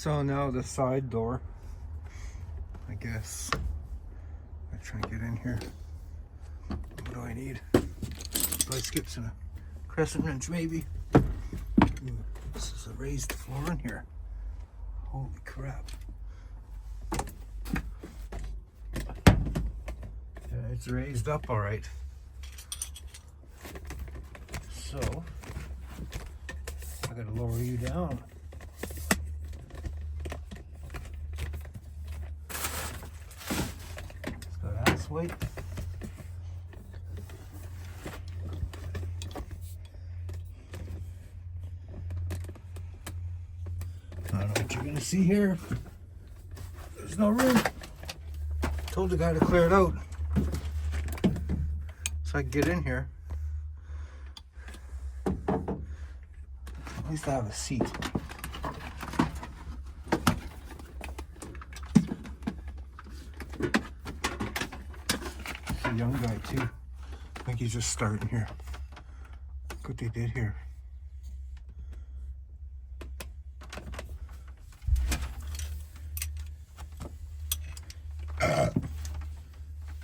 So now the side door, I guess. I'm trying to get in here. What do I need? Bicycles skips and a crescent wrench, maybe. Ooh, this is a raised floor in here. Holy crap. Yeah, it's raised up all right. So, I gotta lower you down. It's got ass weight. I don't know what you're gonna see here. There's no room. Told the guy to clear it out so I can get in here. At least I have a seat. It's a young guy too. I think he's just starting here. Look what they did here.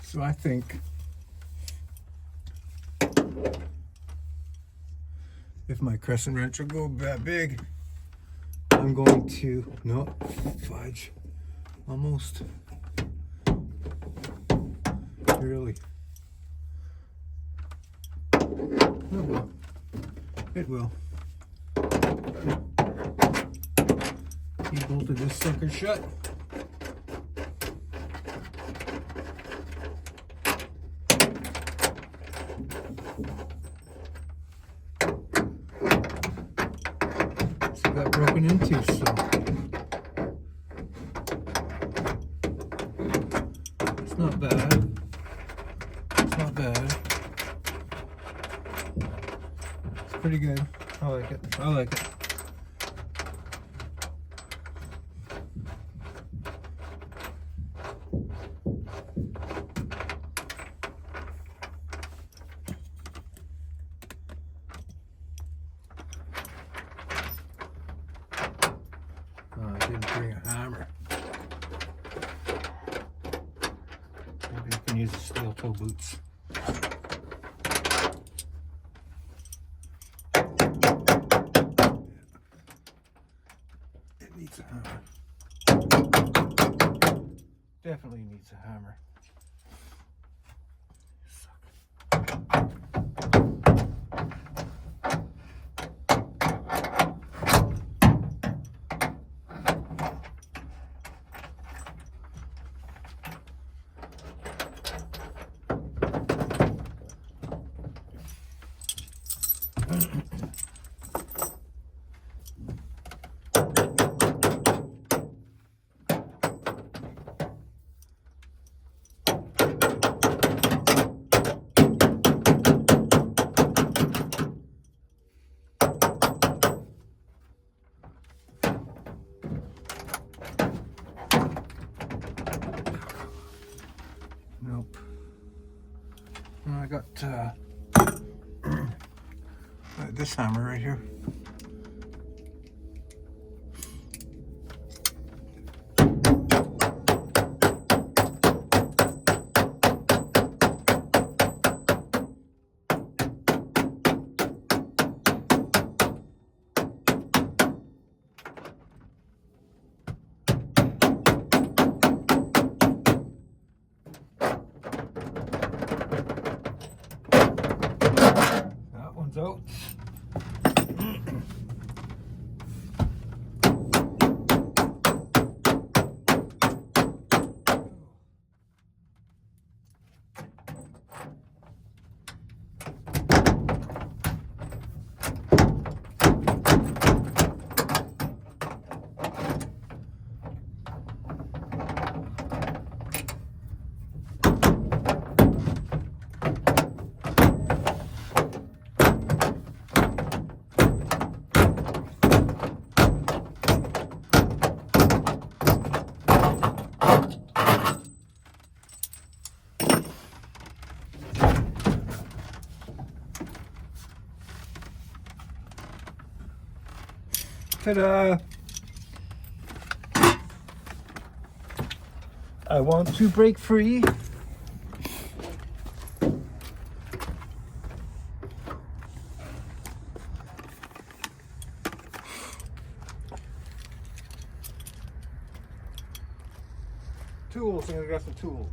So I think if my crescent wrench will go that big, I'm going to, no, fudge, almost, really, it will, it will. He bolted this sucker shut. Got broken into, so it's not bad. It's not bad. It's pretty good. I like it. I like it. I didn't bring a hammer. Maybe I can use the steel toe boots. It needs a hammer. Definitely needs a hammer. Nope. And I got this hammer right here. That one's out. Ta-da! I want to break free. Tools, I'm gonna grab some tools.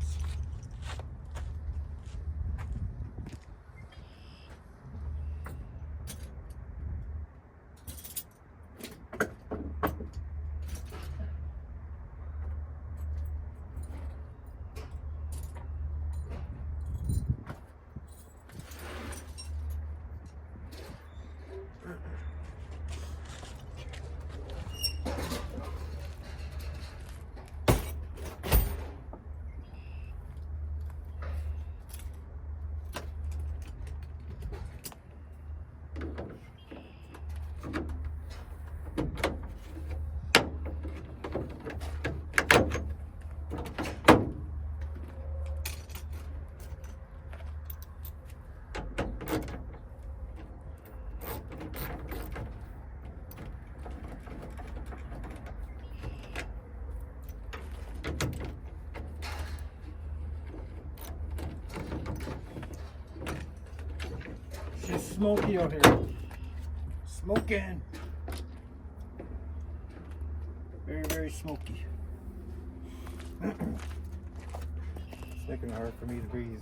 It's smoky out here. Smoking. Very, very smoky. It's making it hard for me to breathe.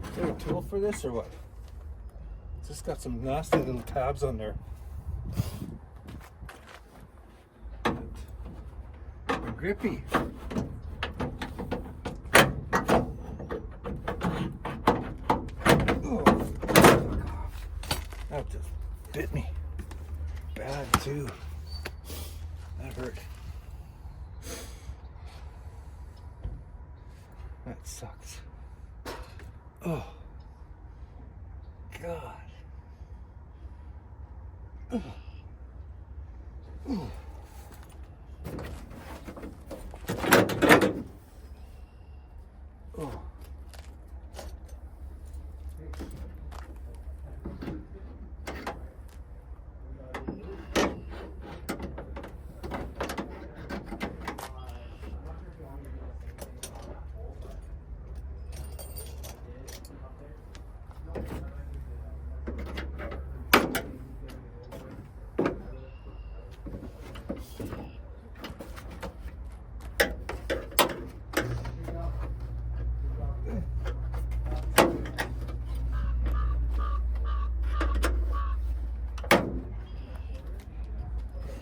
Is there a tool for this or what? It's just got some nasty little tabs on there. They're grippy. Oh, that just bit me. Bad too. That hurt. That sucks. Oh, God. Oh. Oh. Oh.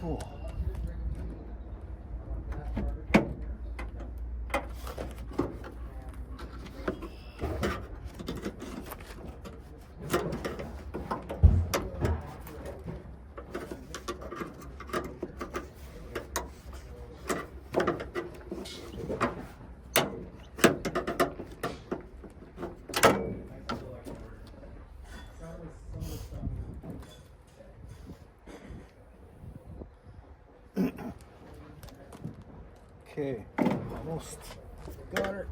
Oh. Okay, almost got her.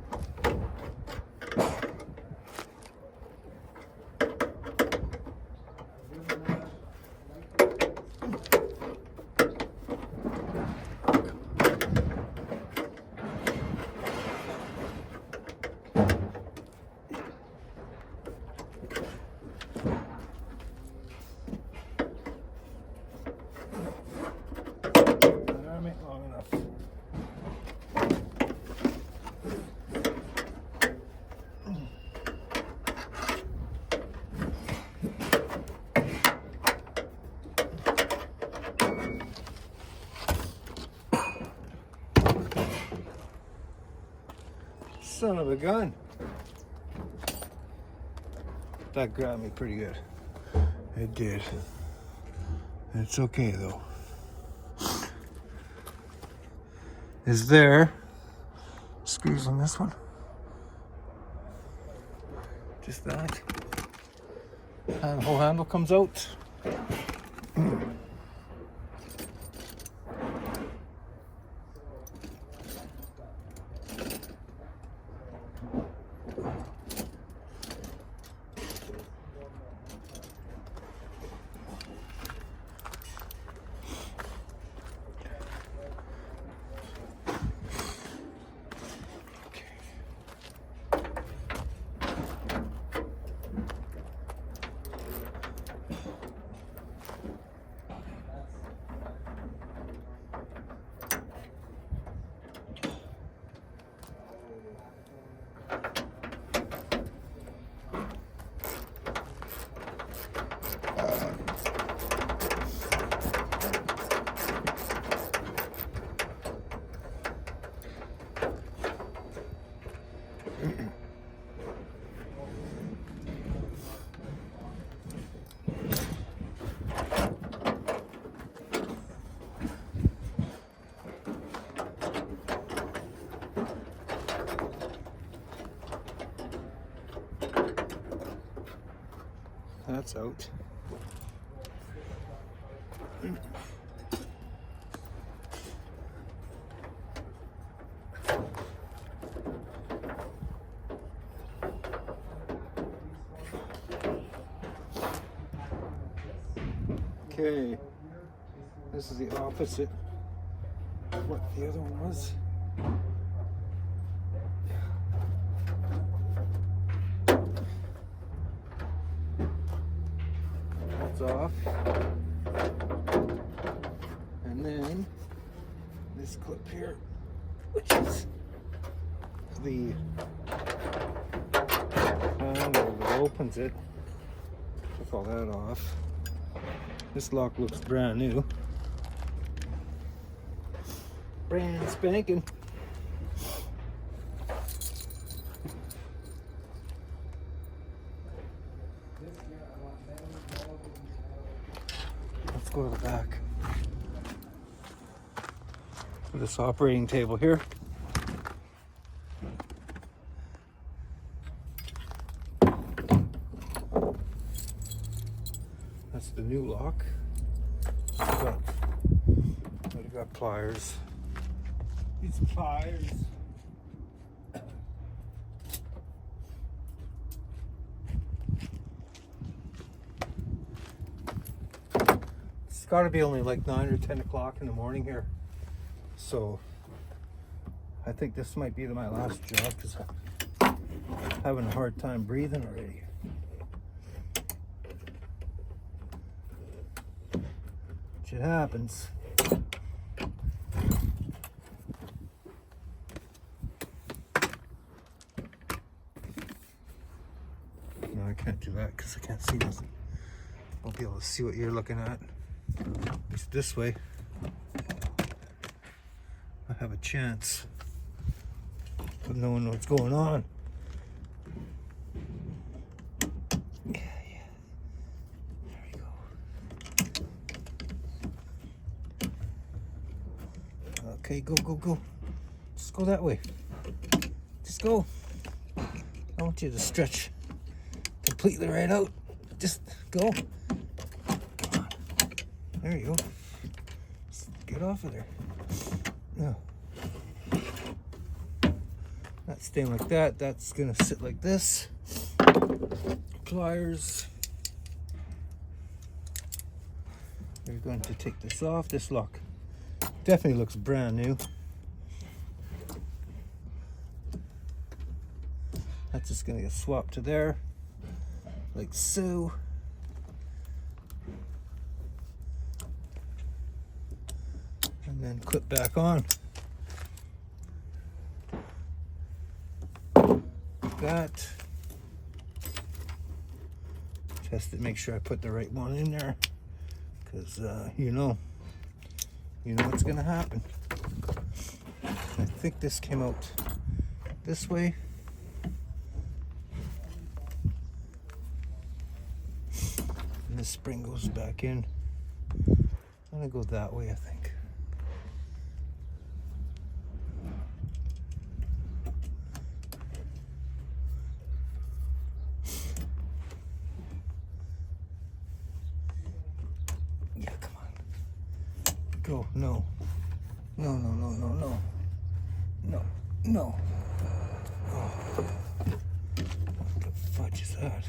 Arm it long enough. Son of a gun. That grabbed me pretty good. It did. It's okay though. Is there screws on this one? Just that. And the whole handle comes out. That's out. Okay, this is the opposite of what the other one was. That's off. And then this clip here, which is the handle that opens it. Took all that off. This lock looks brand new. Brand spanking. Let's go to the back. For this operating table here. That's the new lock. I've got pliers. These pliers. It's got to be only like 9 or 10 o'clock in the morning here. So I think this might be my last job because I'm having a hard time breathing already. Shit happens. No, I can't do that because I can't see nothing. I'll be able to see what you're looking at. At least this way, I have a chance of knowing what's going on. Yeah. There we go. Okay, go. Just go that way. Just go. I want you to stretch completely right out. Just go. Come on. There you go. Just get off of there. No. Not staying like that. That's gonna sit like this. Pliers. We're going to take this off. This lock definitely looks brand new. That's just gonna get swapped to there, like so. And then clip back on. Like that. Test it, make sure I put the right one in there, because you know what's gonna happen. I think this came out this way. And this spring goes back in I'm gonna go that way, I think. Yeah, come on. Go. No. No, no, no, no, no. No, no. Oh. What the fudge is that?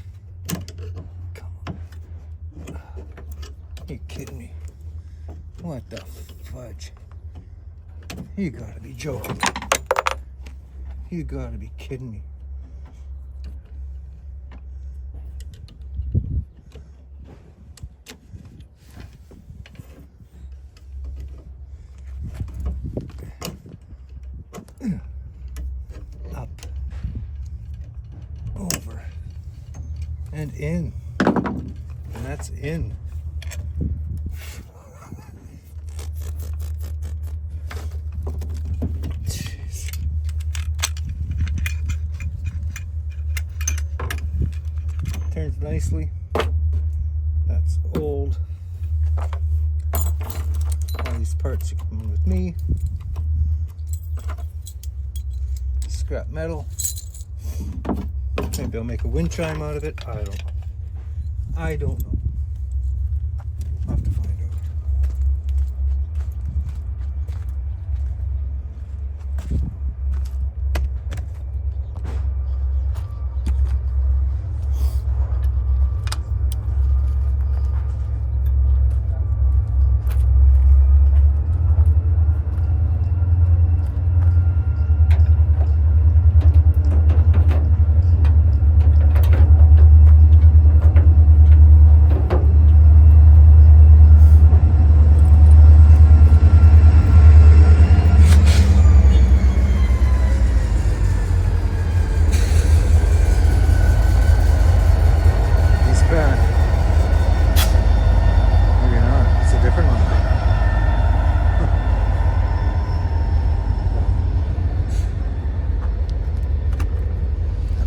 Come on. You kidding me? What the fudge? You gotta be joking. You gotta be kidding me. Up. Over. And in. And that's in. Turns nicely. That's old. All these parts are coming with me. Scrap metal. Maybe I'll make a wind chime out of it. I don't know. I don't know. I'll have to find out.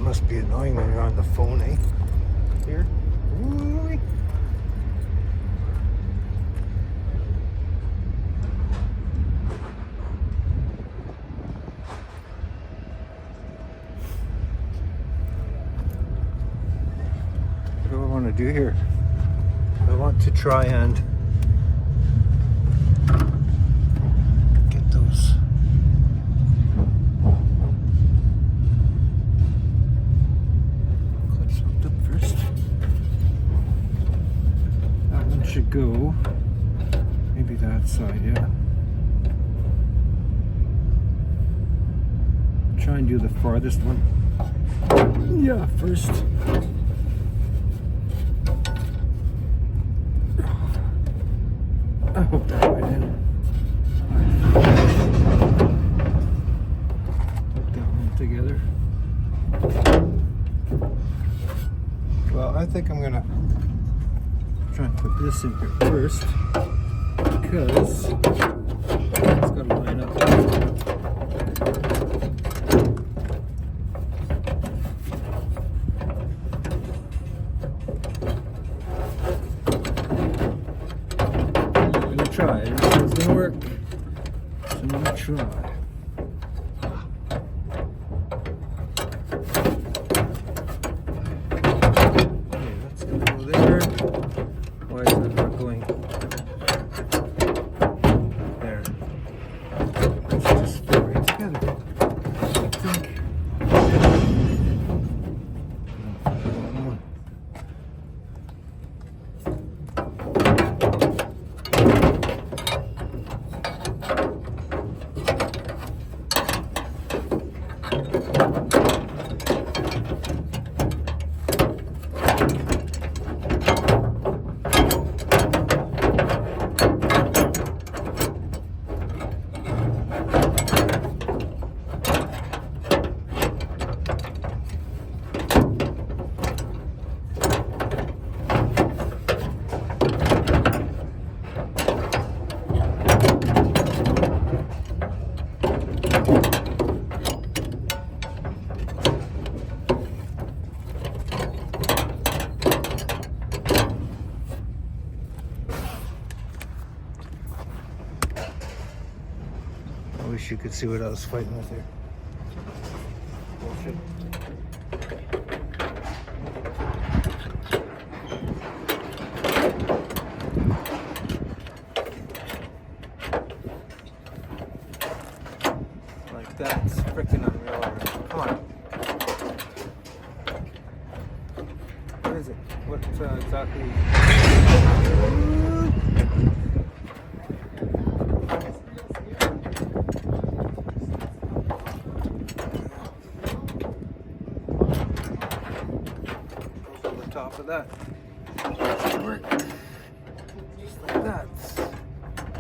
Must be annoying when you're on the phone, eh? Here. Ooh-wee. What do I want to do here? I want to try and get those should go maybe that side, yeah. Try and do the farthest one. Yeah, first. I hope that went in. Hook that one together. Well, I think I'm gonna try and put this in here first because it's got to line up. I'm gonna try. It's gonna work. So I'm gonna try. Okay, that's gonna go there. Why is it not going there? Let's just fit right together. I think. wish you could see what I was fighting with here. Bullshit. Like that's freaking unreal already. Come on. What is it? What exactly? Top of that. Should work. Just like that.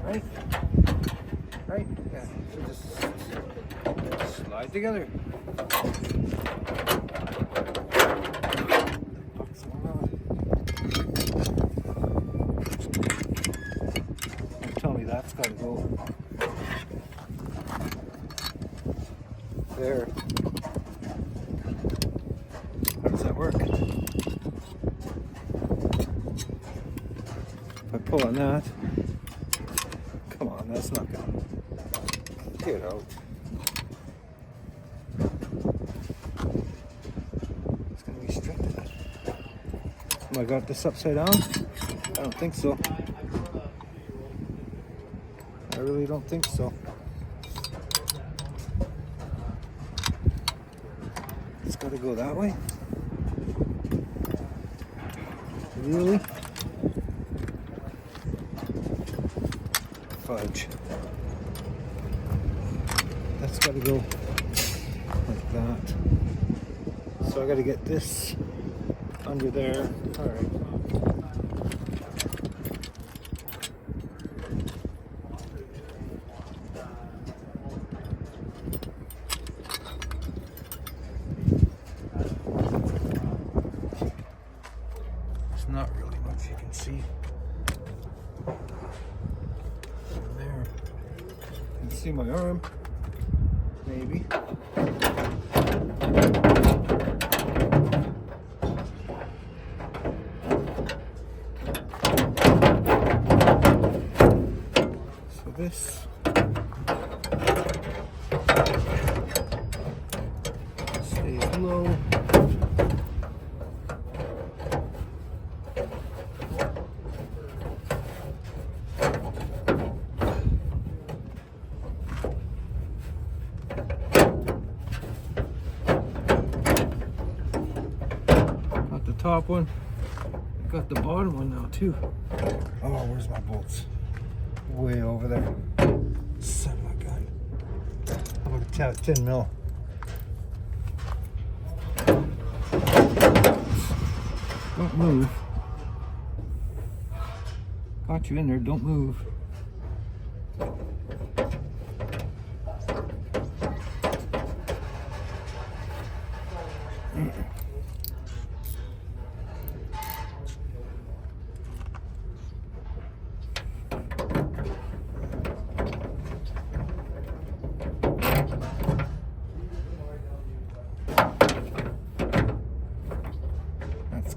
Right? Right? Yeah. So just slide together. Tell me that's gotta go. There. How does that work? If I pull on that, come on, that's not gonna get out. It's gonna be restricted. Am I got this upside down? I don't think so. I really don't think so. It's gotta go that way. Really? Fudge. That's got to go like that. So I got to get this under there. All right. There's not really much you can see. See my arm, maybe. So this stays low. Top one, got the bottom one now too. Oh, where's my bolts? Way over there. Son of a gun. How about a 10 mil? Don't move. Got you in there, don't move.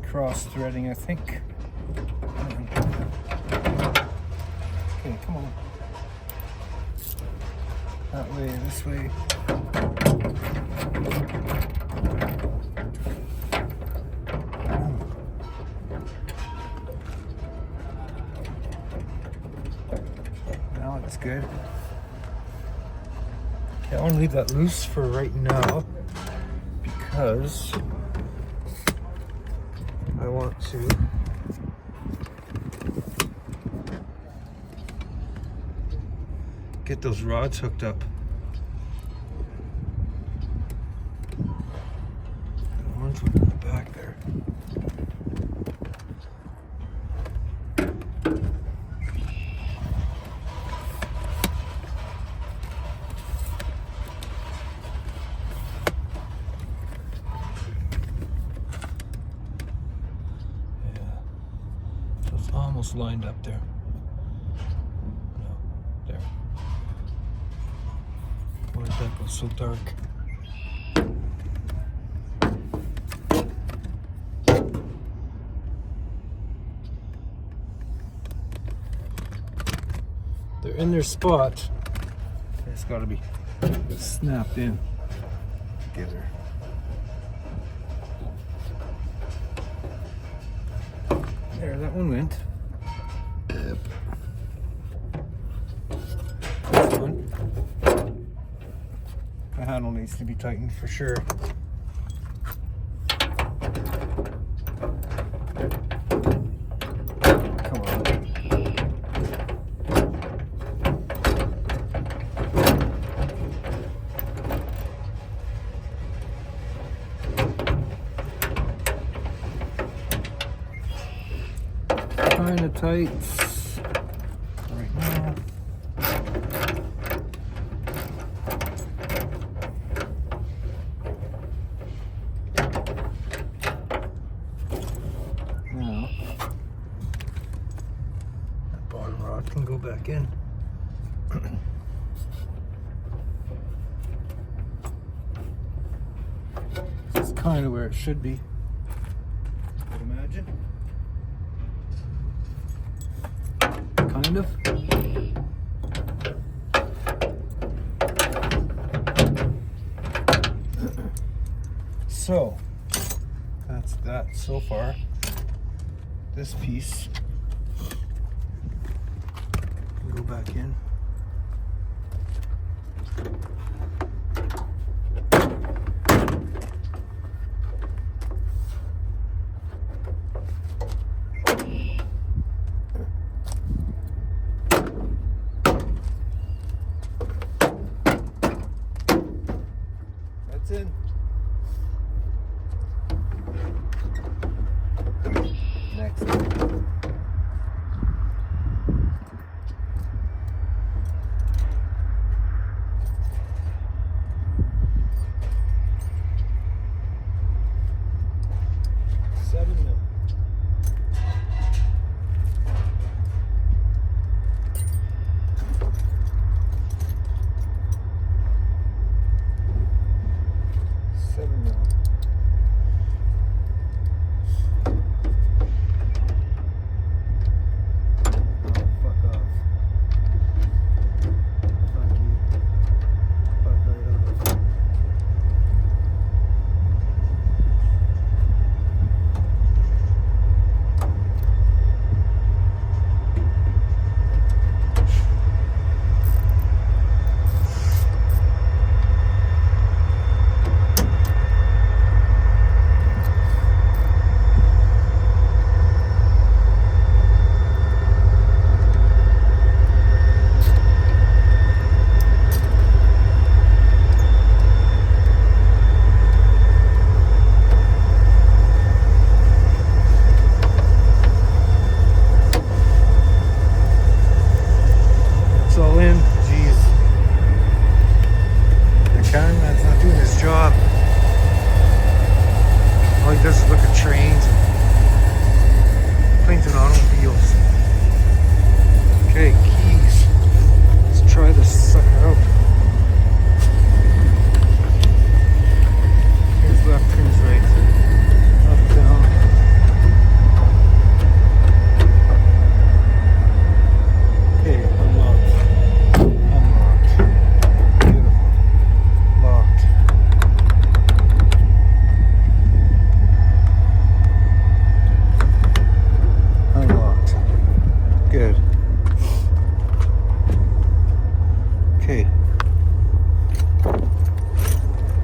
Cross threading, I think. Okay, come on. That way, this way. Now it's good. Okay, I want to leave that loose for right now because I want to get those rods hooked up. The ones went in the back there. Almost lined up there. No, there. Why did that go so dark? They're in their spot. It's got to be snapped in together. There, that one went. Yep. This one. The handle needs to be tightened for sure. Come on. Kind of tight right now. Now that bottom rod can go back in. This is kind of where it should be, I would imagine. Kind of. So that's that so far. This piece can go back in. That's in. Next.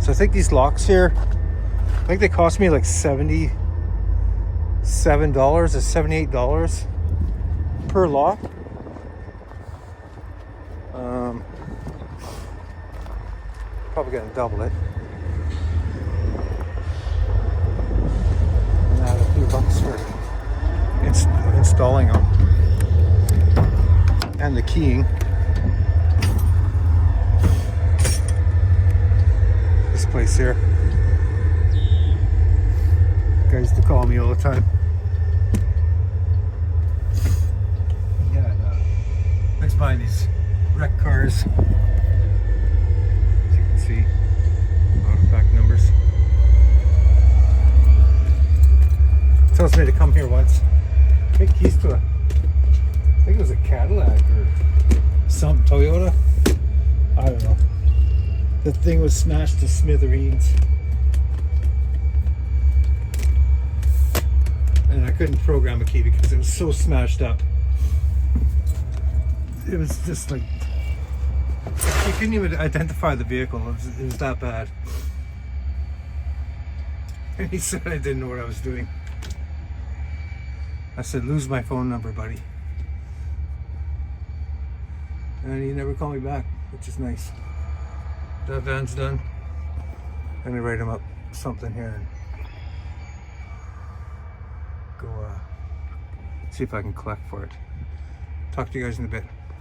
So I think these locks here, I think they cost me like $77 or $78 per lock. Probably gonna double it. And add a few bucks for installing them. And the keying. This place here. Guys used to call me all the time. Yeah, let's find these wrecked cars. As you can see, back numbers. Tells me to come here once. Take keys to I think it was a Cadillac or some Toyota. I don't know. The thing was smashed to smithereens. And I couldn't program a key because it was so smashed up. It was just like, you couldn't even identify the vehicle. It was that bad. And he said I didn't know what I was doing. I said, lose my phone number, buddy. And he never called me back, which is nice. That van's done. Let me write him up something here and go see if I can collect for it. Talk to you guys in a bit.